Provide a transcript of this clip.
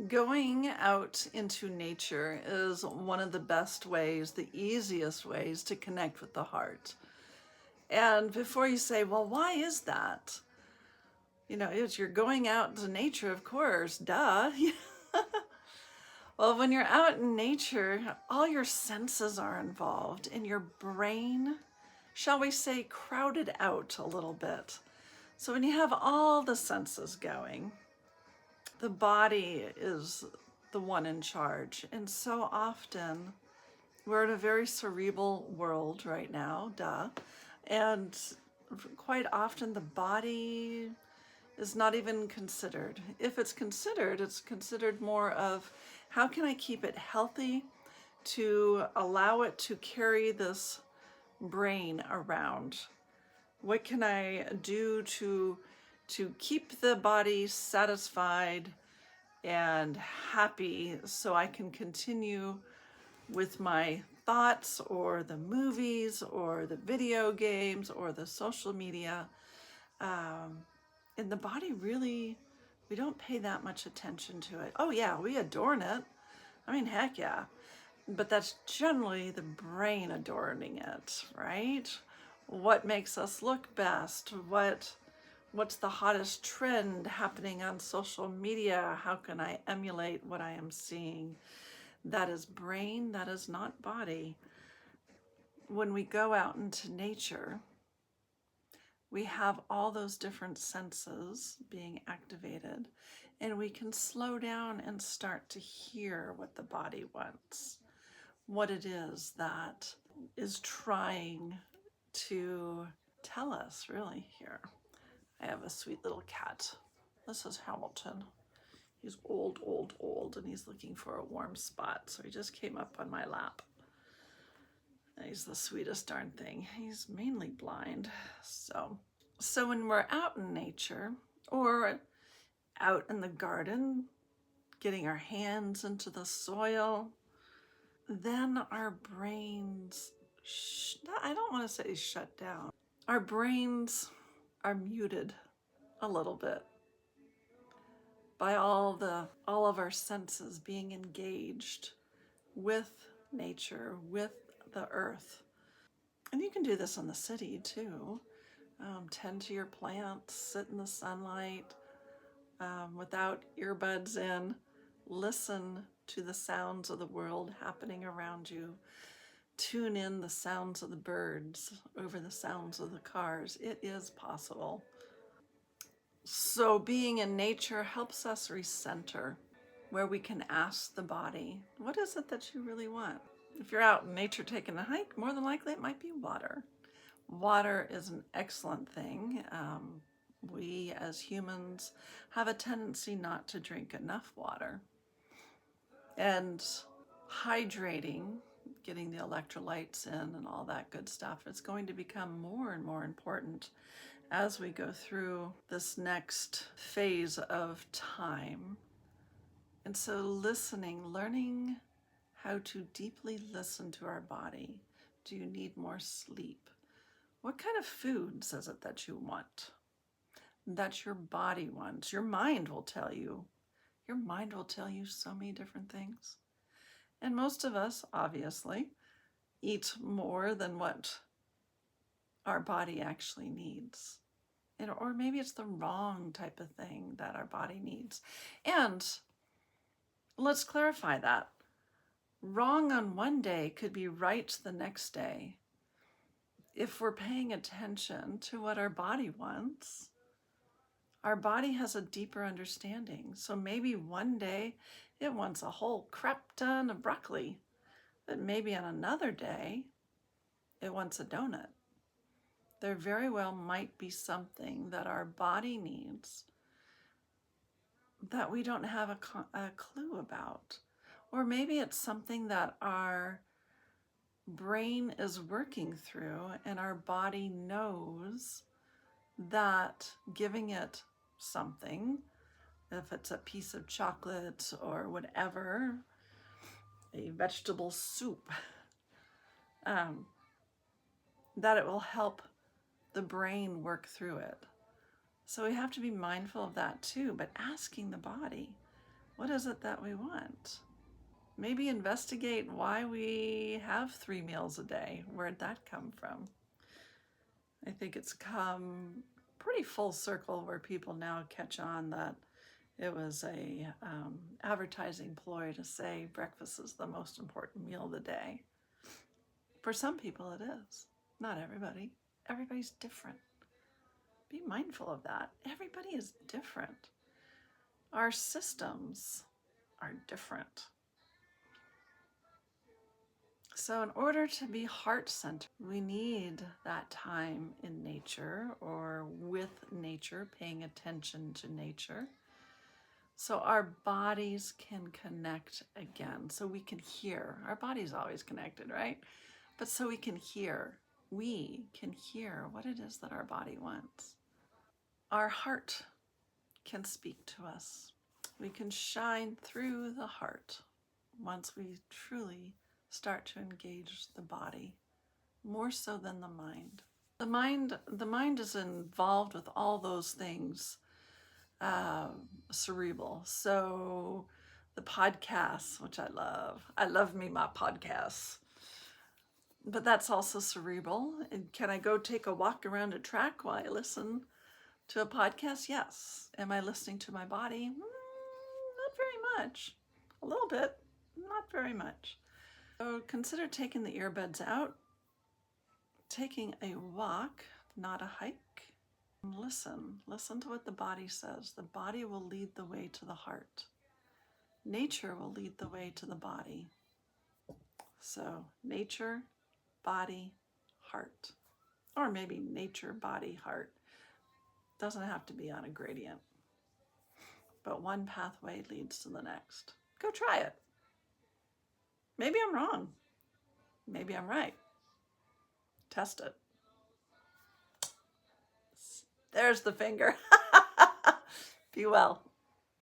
Going out into nature is one of the best ways, the easiest ways to connect with the heart. And before you say, well, why is that? It's you're going out into nature, of course, duh. Well, when you're out in nature, all your senses are involved, and your brain, shall we say, crowded out a little bit. So when you have all the senses going, the body is the one in charge. And so often we're in a very cerebral world right now, duh. And quite often the body is not even considered. If it's considered more of how can I keep it healthy to allow it to carry this brain around? What can I do to keep the body satisfied and happy so I can continue with my thoughts or the movies or the video games or the social media? And the body really, we don't pay that much attention to it. Oh yeah, we adorn it. I mean, heck yeah. But that's generally the brain adorning it, right? What makes us look best? What's the hottest trend happening on social media? How can I emulate what I am seeing? That is brain, that is not body. When we go out into nature, we have all those different senses being activated, and we can slow down and start to hear what the body wants, what it is that is trying to tell us, really. Here, I have a sweet little cat. This is Hamilton. He's old, and he's looking for a warm spot, so he just came up on my lap. He's the sweetest darn thing. He's mainly blind. So when we're out in nature or out in the garden, getting our hands into the soil, then our brains, I don't want to say shut down. Our brains are muted a little bit by all of our senses being engaged with nature, with the earth. And you can do this in the city too. Tend to your plants, sit in the sunlight without earbuds in, listen to the sounds of the world happening around you. Tune in the sounds of the birds over the sounds of the cars. It is possible. So being in nature helps us recenter, where we can ask the body, what is it that you really want? If you're out in nature taking a hike, more than likely it might be water. Water is an excellent thing. We as humans have a tendency not to drink enough water. And hydrating, getting the electrolytes in and all that good stuff, is going to become more and more important as we go through this next phase of time. And so listening, learning how to deeply listen to our body. Do you need more sleep? What kind of foods is it that you want? That your body wants? Your mind will tell you. Your mind will tell you so many different things. And most of us, obviously, eat more than what our body actually needs. Or maybe it's the wrong type of thing that our body needs. And let's clarify that. Wrong on one day could be right the next day. If we're paying attention to what our body wants, our body has a deeper understanding. So maybe one day it wants a whole crap ton of broccoli, but maybe on another day it wants a donut. There very well might be something that our body needs that we don't have a clue about. Or maybe it's something that our brain is working through and our body knows that giving it something, if it's a piece of chocolate or whatever, a vegetable soup, that it will help the brain work through it. So we have to be mindful of that too, but asking the body, What is it that we want? Maybe investigate why we have 3 meals a day. Where'd that come from? I think it's come pretty full circle where people now catch on that it was a advertising ploy to say breakfast is the most important meal of the day. For some people it is. Not everybody. Everybody's different. Be mindful of that. Everybody is different. Our systems are different. So in order to be heart-centered, we need that time in nature or with nature, paying attention to nature, so our bodies can connect again, so we can hear. Our body's always connected, right? But so we can hear what it is that our body wants. Our heart can speak to us. We can shine through the heart once we truly start to engage the body, more so than the mind. The mind is involved with all those things, cerebral. So the podcasts, which I love me my podcasts, but that's also cerebral. And can I go take a walk around a track while I listen to a podcast? Yes. Am I listening to my body? Not very much. A little bit, not very much. So consider taking the earbuds out, taking a walk, not a hike. Listen to what the body says. The body will lead the way to the heart. Nature will lead the way to the body. So nature, body, heart. Or maybe nature, body, heart. Doesn't have to be on a gradient. But one pathway leads to the next. Go try it. Maybe I'm wrong. Maybe I'm right. Test it. There's the finger. Be well.